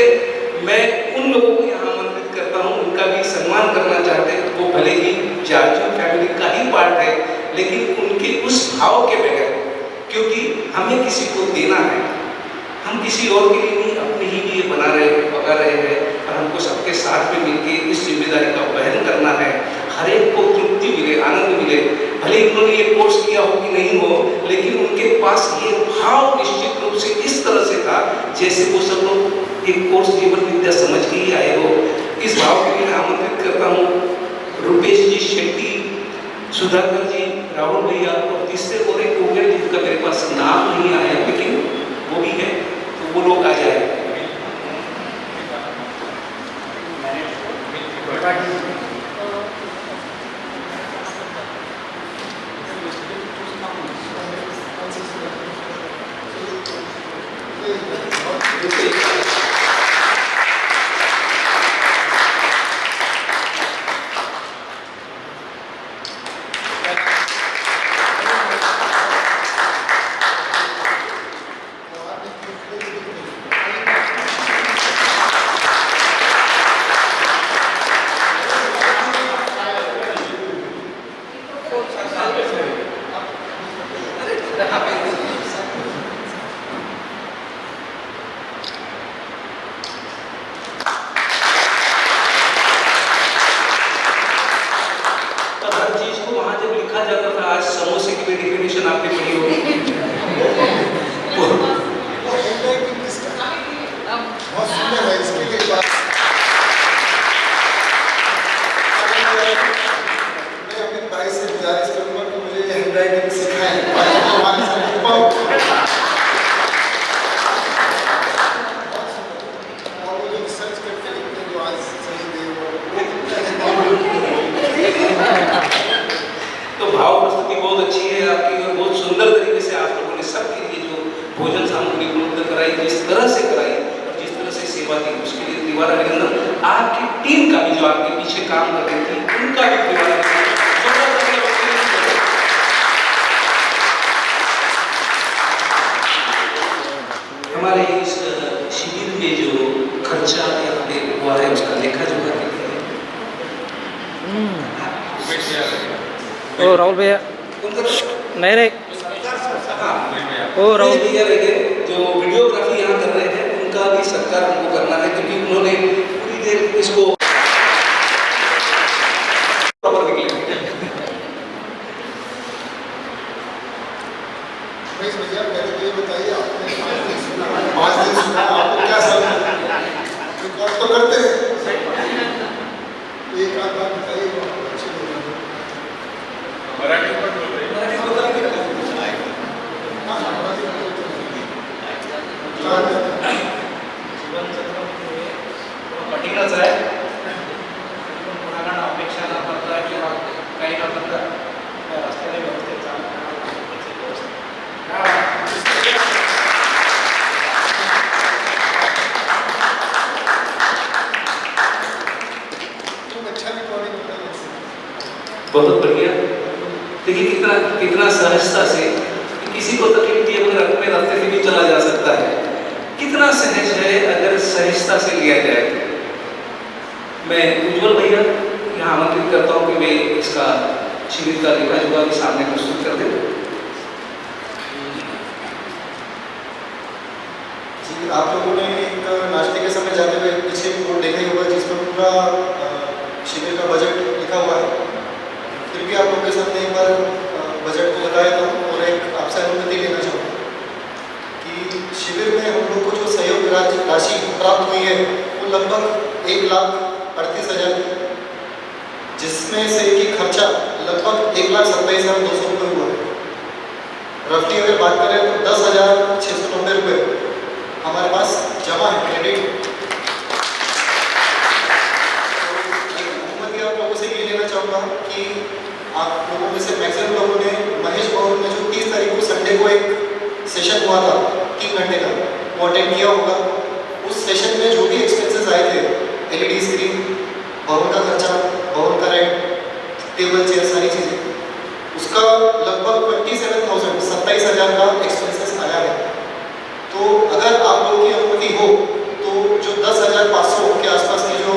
मैं उन लोगों को यहाँ आमंत्रित करता हूँ, उनका भी सम्मान करना चाहते हैं। वो भले ही जाजू फैमिली का ही पार्ट है, लेकिन उनके उस भाव के बगैर, क्योंकि हमें किसी को देना है, हम किसी और के लिए नहीं अपने ही लिए बना रहे हैं, पका रहे हैं, और हमको सबके साथ में मिलकर इस जिम्मेदारी का वहन करना है। हर एक को तृप्ति मिले, आनंद मिले, भले उन्होंने ये कोर्स किया हो कि नहीं हो, लेकिन उनके पास ये भाव निश्चित रूप से इस तरह से था जैसे वो सब लोग एक कोर्स जीवन विद्या समझ के ही आए हो। इस भाव के लिए मैं आमंत्रित करता हूँ रुपेश जी शेट्टी, सुधाकर जी, राहुल भैया, और तीसरे और एक हो गए जिनका मेरे पास नाम नहीं आया, लेकिन वो भी है, तो वो लोग आ जाए। जाता था, आज समोसे की भी डिफिनेशन आपने पढ़ी होगी। बहुत सुंदर है, इसके लिए मैं अपने भाई से गुजारिश करूंगा कि मुझे हैंड राइटिंग सिखाएं, हमारे साथ और वो जो रिसर्च करके लिखते हैं जो आज सही दे तो भाव प्रस्तुति बहुत अच्छी है आपकी और बहुत सुंदर तरीके से आप लोगों ने सबके लिए जो भोजन सामग्री उपलब्ध कराई, जिस तरह से कराई और जिस तरह से सेवा दी, उसके लिए दीवार अभिनंदन। आपकी टीम का भी जो आपके पीछे काम कर रही थी उनका भी दीवार हमारे इस शिविर में जो खर्चा यहाँ पे हुआ है उसका लेखा जोखा ओ राहुल भैया नहीं नहीं ओ राहुल भैया रहे जो वीडियोग्राफी यहाँ कर रहे हैं उनका भी सत्कार हमको करना है, क्योंकि उन्होंने पूरी देर इसको भैया पहले तो ये बताइए, आपने 5 दिन सुना, आपको क्या सब रिकॉर्ड तो करते हैं, एक आध बात बताइए अच्छी लगी। मराठी पण बोल रहे हैं। कठीणच आहे, कोणाकडनं अपेक्षा न करता किंवा काही न करता रस्त्याने व्यवस्थित बहुत बढ़िया। देखिए कितना कितना सहजता से, किसी को तकलीफ दिए बगैर अपने रास्ते से भी चला जा सकता है। कितना सहज है अगर सहजता से लिया जाए। मैं उज्जवल भैया यहाँ आमंत्रित करता हूँ कि वे इसका शिविर का लेखा जोखा भी सामने प्रस्तुत कर दें। जी, आप लोगों ने एक नाश्ते के समय जाते हुए पीछे बोर्ड देखा ही होगा जिसमें पूरा शिविर का बजट लिखा हुआ है। फिर भी आप लोगों के सामने एक बार बजट को बताया था और एक आपसे अनुमति लेना चाहूँगा कि शिविर में हम लोग को जो सहयोग राशि प्राप्त हुई है वो लगभग 1,38,000, जिसमें से कि खर्चा लगभग 1,27,200 रुपये हुआ है। रफली अगर बात करें तो 10,690 रुपये हमारे पास जमा है क्रेडिट। अनुमति आप लोगों से ये लेना चाहूँगा कि आप लोगों में से मैक्सिमम लोगों ने महेश भवन में जो 30 तारीख को संडे को एक सेशन हुआ था 3 घंटे का, वो अटेंड किया होगा। उस सेशन में जो भी एक्सपेंसेस आए थे, LED स्क्रीन, भवन का खर्चा, भवन का रेंट, टेबल चेयर, सारी चीज़ें, उसका लगभग 27,000 का एक्सपेंसेस आया है। तो अगर आप लोगों की अनुमति हो तो जो 10,500 के आसपास की जो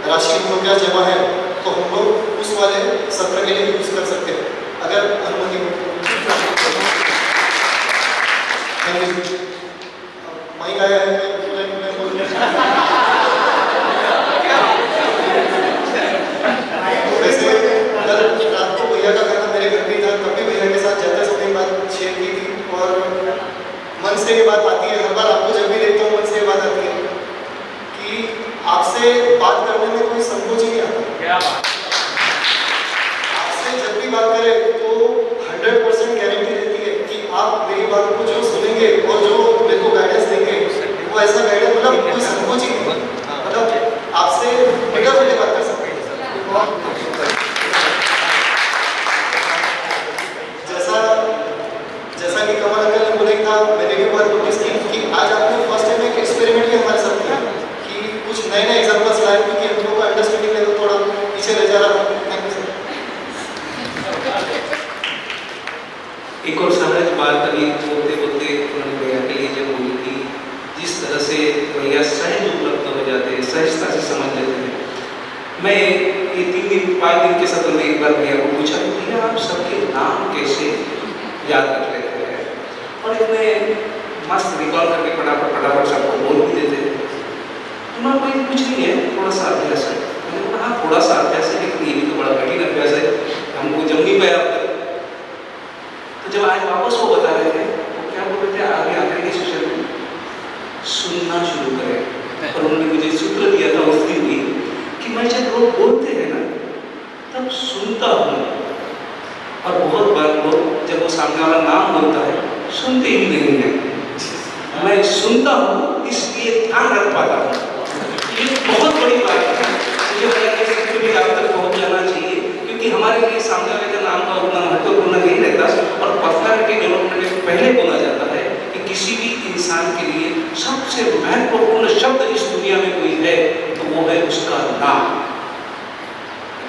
राशि हम लोग क्या जमा है तो हम लोग उस वाले सत्र के लिए यूज कर सकते हैं अगर अनुमति हो। माइक आया है वैसे अगर रात को भैया का खाना मेरे घर पे था, तब भी भैया के साथ जाते समय बात शेयर की थी और मन से ये बात आती है, हर बार आपको जब भी देखता हूँ मन से ये बात आती है कि आपसे बात करने में कोई संकोच ही नहीं आता। क्या बात? आपसे जब भी बात करें तो 100% गारंटी रहती है कि आप मेरी बात को जो सुनेंगे और जो मेरे को गाइडेंस देंगे वो ऐसा गाइडेंस, मतलब कोई संकोच ही नहीं, मतलब आपसे बेटा होकर बात कर सकते हैं। जैसा कि कमल अंकल ने बोला था, मैंने भी बात नोटिस की कि आज आपने फर्स्ट टाइम एक एक्सपेरिमेंट भी हमारे साथ किया कि कुछ नए नए एग्जाम्पल्स लाए, क्योंकि हम लोगों का अंडरस्टैंडिंग लेवल थोड़ा पीछे रह जा रहा था। Thank you sir. एक और सहज बात अभी बोलते बोलते उन्होंने भैया के लिए जब बोली थी, जिस तरह से भैया सहज उपलब्ध हो जाते हैं, सहजता से समझ लेते हैं। मैं ये 3 दिन 5 दिन के सत्र में एक बार भैया को पूछा, भैया आप सबके नाम कैसे याद रख लेते हैं? और इसमें मस्त रिकॉल करके फटाफट सबको बोल भी देते हैं। उन्होंने कोई कुछ नहीं है, थोड़ा सा अभ्यास है। मैंने कहा हाँ थोड़ा सा अभ्यास है, लेकिन ये भी तो बड़ा कठिन अभ्यास है, हमको जम नहीं पाया अब तक। आज वापस वो बता रहे थे, वो क्या बोल रहे थे आगे आखिर के सेशन में, सुनना शुरू करें। और उन्होंने मुझे सूत्र दिया था उस दिन भी कि मैं जब लोग बोलते हैं ना तब सुनता हूँ, और बहुत बार लोग जब वो सामने वाला नाम बोलता है सुनते ही नहीं है। मैं सुनता हूँ इसलिए ध्यान रख पाता हूँ। ये बहुत बड़ी बात है, मुझे लगा कि सूत्र भी आप तक पहुँच जाना चाहिए, क्योंकि हमारे लिए सामने वाले का नाम का उतना महत्वपूर्ण नहीं रहता। और पर्सनालिटी डेवलपमेंट में पहले बोला जाता है कि किसी भी इंसान के लिए सबसे महत्वपूर्ण शब्द इस दुनिया में कोई है तो वो है उसका नाम।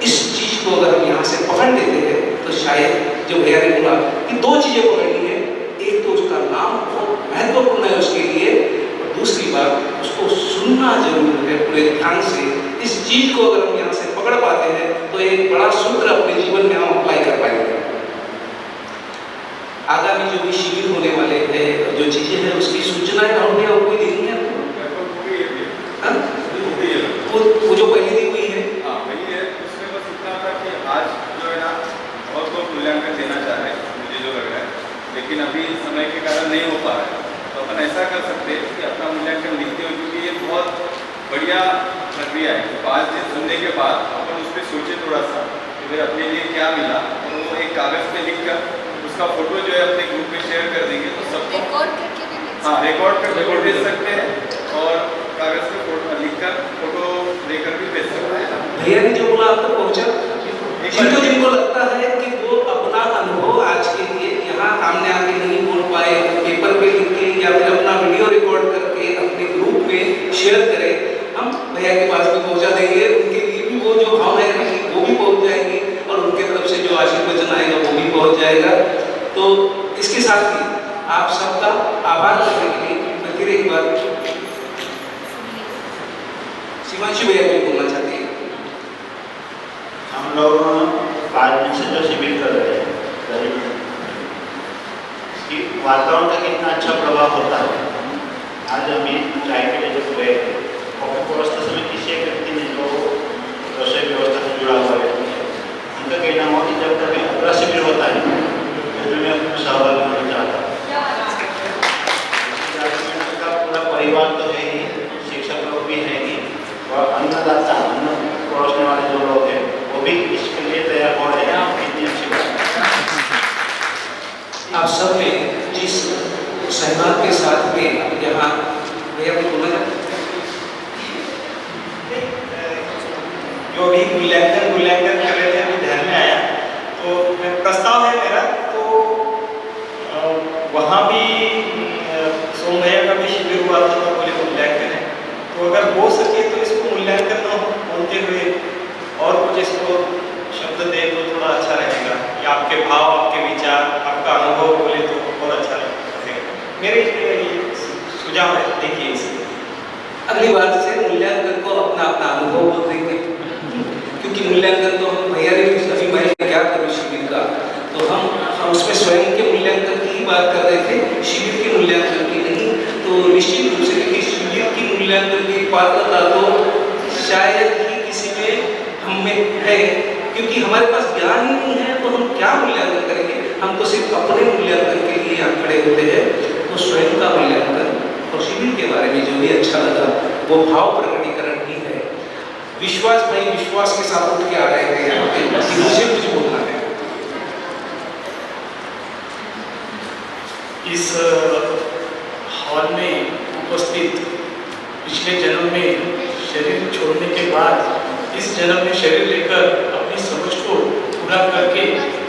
इस चीज को अगर हम यहाँ से पकड़ लेते हैं तो शायद जो भैया ने बोला कि दो चीजें पकड़नी है, एक तो उसका नाम बहुत महत्वपूर्ण है उसके लिए, और दूसरी बात उसको सुनना जरूर है पूरे ध्यान से। इस चीज को अगर हम यहाँ से पकड़ पाते हैं तो एक बड़ा सूत्र अपने जीवन में हम अप्लाई कर पाएंगे। आगामी जो भी शिविर होने वाले हैं, जो चीजें हैं उसकी सूचनाएं होंगी और कोई देनी है वो जो पहले दी हुई है। हाँ वही है, उसमें बस इतना था कि आज जो है ना बहुत लोग मूल्यांकन देना चाह रहे हैं, मुझे जो लग रहा है, लेकिन अभी समय के कारण नहीं हो पा रहा है। तो अपन ऐसा कर सकते हैं कि अपना मूल्यांकन लिखते हो, क्योंकि ये बहुत बढ़िया प्रक्रिया है। 5 दिन सुनने के बाद अपन उस पर सोचे थोड़ा सा कि भाई अपने लिए क्या मिला, और वो एक कागज़ पे लिख कर उसका फोटो जो है अपने ग्रुप में शेयर कर देंगे तो सबको रिकॉर्ड करके भी भेज सकते हैं, और कागज़ पे फोटो लिखकर फोटो लेकर भी भेज सकते हैं। भैया ने जो बोला आप तक पहुंचा। जिनको लगता है कि वो अपना अनुभव आज के लिए यहाँ सामने आके नहीं बोल पाए, पेपर पे लिख के या फिर अपना वीडियो रिकॉर्ड करके अपने ग्रुप में शेयर करें, हम भैया के पास भी पहुंचा देंगे। उनके लिए भी वो जो भाव है वो भी पहुंच जाएंगे, और उनके तरफ से जो आशीर्वचन आएगा वो भी पहुंच जाएगा। तो इसके साथ ही आप सबका आभार करने के लिए मैं फिर एक बार शिवांशी भैया को बोलना चाहती है। हम लोग 5 दिन से जो शिविर कर रहे हैं, करीब कि वातावरण का कितना अच्छा प्रभाव होता है। आज अभी चाय के लिए जो गए थे, व्यवस्था समय किसी एक व्यक्ति ने जो रसोई व्यवस्था से जुड़ा हुआ व्यक्ति है, उनका कहना हुआ कि जब कभी अगला शिविर होता है तो मैं अपना सहभागी होना चाहता हूँ। का पूरा परिवार तो है ही, शिक्षक लोग भी है ही, और अन्नदाता अन्न परोसने वाले जो लोग हैं वो भी इसके लिए तैयार हो रहे हैं। कितनी अच्छी बात है। आप सब ने जिस सहयोग के साथ में यहाँ भैया को बोला जाए जो भी मूल्यांकन कर रहे थे अभी ध्यान में आया, तो प्रस्ताव है मेरा, तो वहाँ भी सोम भैया का भी शिविर हुआ था तो बोले मूल्यांकन है, तो अगर हो सके तो इसको मूल्यांकन न बोलते हुए और कुछ इसको शब्द दे तो थोड़ा अच्छा रहेगा, या आपके भाव, आपके विचार, आपका अनुभव बोले तो बहुत अच्छा लगेगा। मेरे सुझाव है, देखिए इसे अगली बार से मूल्यांकन को अपना अपना अनुभव बोल देंगे, क्योंकि मूल्यांकन तो हम भैया ने अभी मैं क्या करूँ शिविर का, तो हम उसमें स्वयं के मूल्यांकन की ही बात कर रहे थे, शिविर के मूल्यांकन की नहीं। तो निश्चित रूप से देखिए शिविर की मूल्यांकन की पात्रता तो शायद ही किसी में हम में है, क्योंकि हमारे पास ज्ञान ही नहीं है तो हम क्या मूल्यांकन करेंगे। हम तो सिर्फ अपने मूल्यांकन के लिए यहाँ खड़े होते हैं। तो स्वयं का मूल्यांकन और शिविर के बारे में जो भी अच्छा लगा वो भाव प्रकटीकरण ही है। विश्वास भाई विश्वास के साथ उठ के आ रहे थे यहाँ पे, मुझे कुछ बोलना है। इस हॉल में उपस्थित पिछले जन्म में शरीर छोड़ने के बाद इस जन्म में शरीर लेकर अपनी समझ को पूरा करके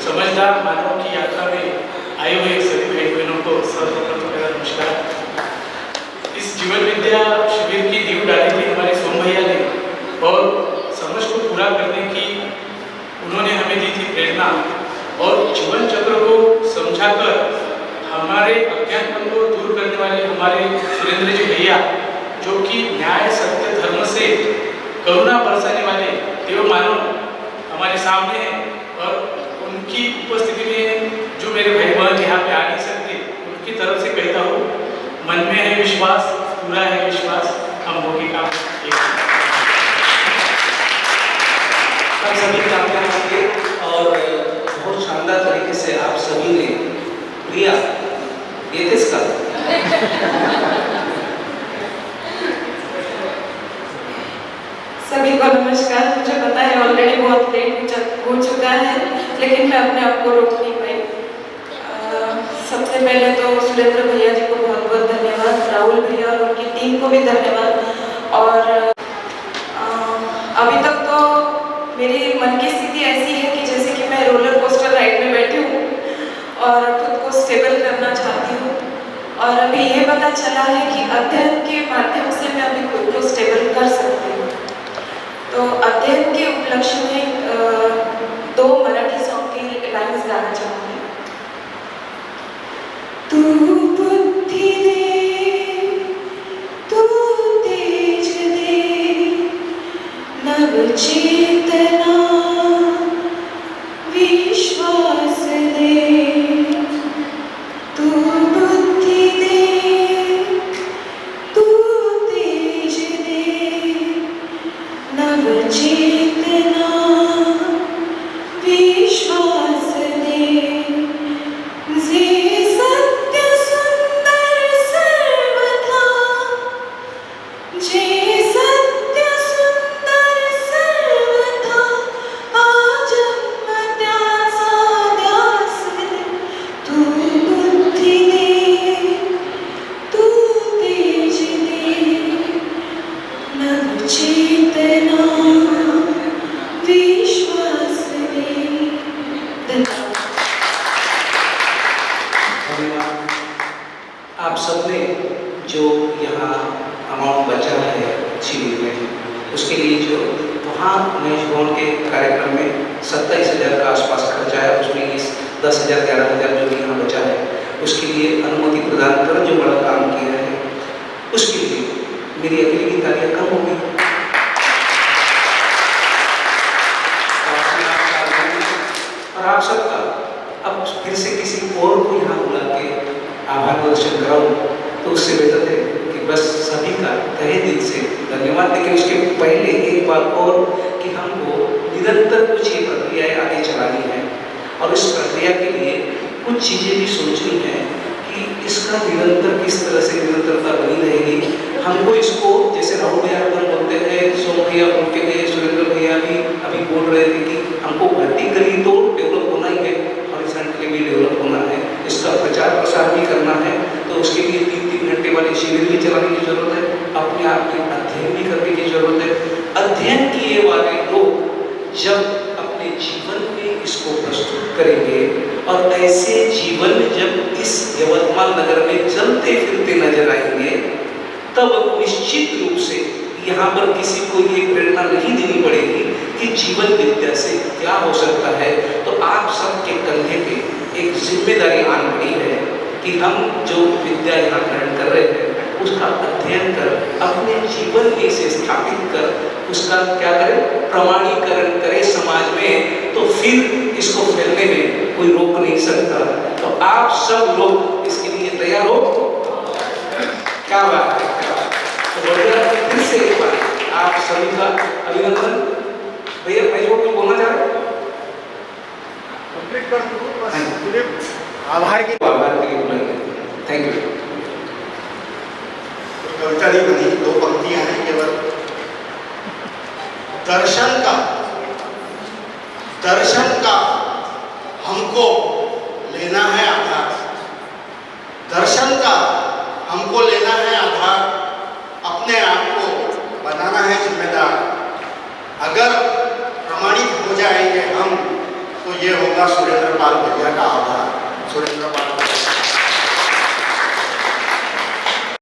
समझदार मानव की यात्रा में आए हुए सभी भाई बहनों को सर्वप्रथम मेरा नमस्कार। इस जीवन विद्या शिविर की नींव डाली थी हमारे सोम भैया ने, और समझ को पूरा करने की उन्होंने हमें दी थी प्रेरणा, और जीवन चक्र को समझाकर हमारे अज्ञानपन को दूर करने वाले हमारे सुरेंद्र जी भैया, जो कि न्याय सत्य धर्म से करुणा बरसाने वाले देव मानव हमारे सामने हैं, और उनकी उपस्थिति में जो मेरे भाई बहन यहाँ पे आ नहीं सकते, उनकी तरफ से कहता हूँ, मन में है विश्वास, पूरा है विश्वास, हम होगी काम सभी कामयाब होंगे। और बहुत शानदार तरीके से आप सभी ने प्रिया येतेच का? सभी को नमस्कार। मुझे पता है ऑलरेडी बहुत लेट हो चुका है, लेकिन मैं अपने आप को रोक नहीं पाई। सबसे पहले तो सुरेंद्र भैया जी को बहुत बहुत धन्यवाद, राहुल भैया और उनकी टीम को भी धन्यवाद। और अभी तक तो मेरी मन की स्थिति ऐसी है कि जैसे कि मैं रोलर कोस्टर राइड में बैठी हूँ और खुद को स्टेबल करना चाहती हूँ। और अभी ये पता चला है कि अध्ययन के माध्यम से मैं अभी खुद को स्टेबल कर सकती हूँ। तो अध्ययन के उपलक्ष्य में 2 मराठी सॉन्ग की लाइन्स गाना चाहूँगी। तू बुद्धि दे, तू तेज दे, नव चेतना विश्वास दे। तू बुद्धि दे, तू तेज दे, नव चेतना विश्वास दे। जे सत्य सुंदर सर्वथा, जे सत्य सुंदर सर्वथा, आजन्म त्याचा ध्यास दे। तू बुद्धि दे, तू तेज दे, नव चेतना विश्वास दे। धन्यवाद। धन्यवाद। आप सबने जो यहाँ अमाउंट बचा है शिविर में, उसके लिए जो वहाँ महेश भवन के कार्यक्रम में 27,000 का आसपास खर्चा है, उसमें इस 10,000 11,000 जो भी यहाँ बचा है, उसके लिए अनुमति प्रदान कर जो बड़ा काम किया है, उसके लिए मेरी अकेले की तालियां कम हो गई। और आप सबका अब फिर से किसी और को यहाँ बुला के आभार प्रदर्शन कराऊं तो उससे बेहतर है कि बस सभी का तहे दिल से धन्यवाद। लेकिन उसके पहले एक बात और कि हमको निरंतर कुछ ये प्रक्रियाएं आगे चलानी है और इस प्रक्रिया के लिए कुछ चीज़ें भी सोचनी है कि इसका निरंतर किस तरह से निरंतरता बनी रहेगी। हमको इसको जैसे राहुल भैया बोलते हैं, सोम भैया उनके लिए सुरेंद्र भैया भी अभी बोल रहे थे कि हमको वर्टिकली तो डेवलप होना ही है, हॉरिजॉन्टली भी डेवलप होना है, इसका प्रचार प्रसार भी करना है। तो उसके लिए 3-3 घंटे वाले शिविर भी चलाने की जरूरत है, अपने आप के अध्ययन भी करने की जरूरत है। अध्ययन किए वाले लोग जब अपने जीवन में इसको प्रस्तुत करेंगे और ऐसे जीवन जब इस यवतमाल नगर में चलते फिरते नजर आएंगे, तब निश्चित रूप से यहाँ पर किसी को ये प्रेरणा नहीं देनी पड़ेगी कि जीवन विद्या से क्या हो सकता है। तो आप सबके कंधे पे एक जिम्मेदारी आन पड़ी है कि हम जो विद्या यहाँ ग्रहण कर रहे हैं उसका अध्ययन कर अपने जीवन में इसे स्थापित कर उसका क्या करें, प्रमाणीकरण करें समाज में। तो फिर इसको फैलने में कोई रोक नहीं सकता। तो आप सब लोग इसके लिए तैयार हो? क्या बात है, क्या बात है। तो फिर से एक बार आप सभी का अभिनंदन। भैया मैं जो कुछ बोलना चाह रहा हूँ कंप्लीट कर दूँ, बस आभार के लिए बुलाइए। Thank you. कविता नहीं बनी, 2 पंक्तियां हैं केवल। दर्शन का हमको लेना है आधार, दर्शन का हमको लेना है आधार, अपने आप को बनाना है जिम्मेदार। अगर प्रमाणित हो जाएंगे हम तो ये होगा सुरेंद्र पाल भैया का आभार।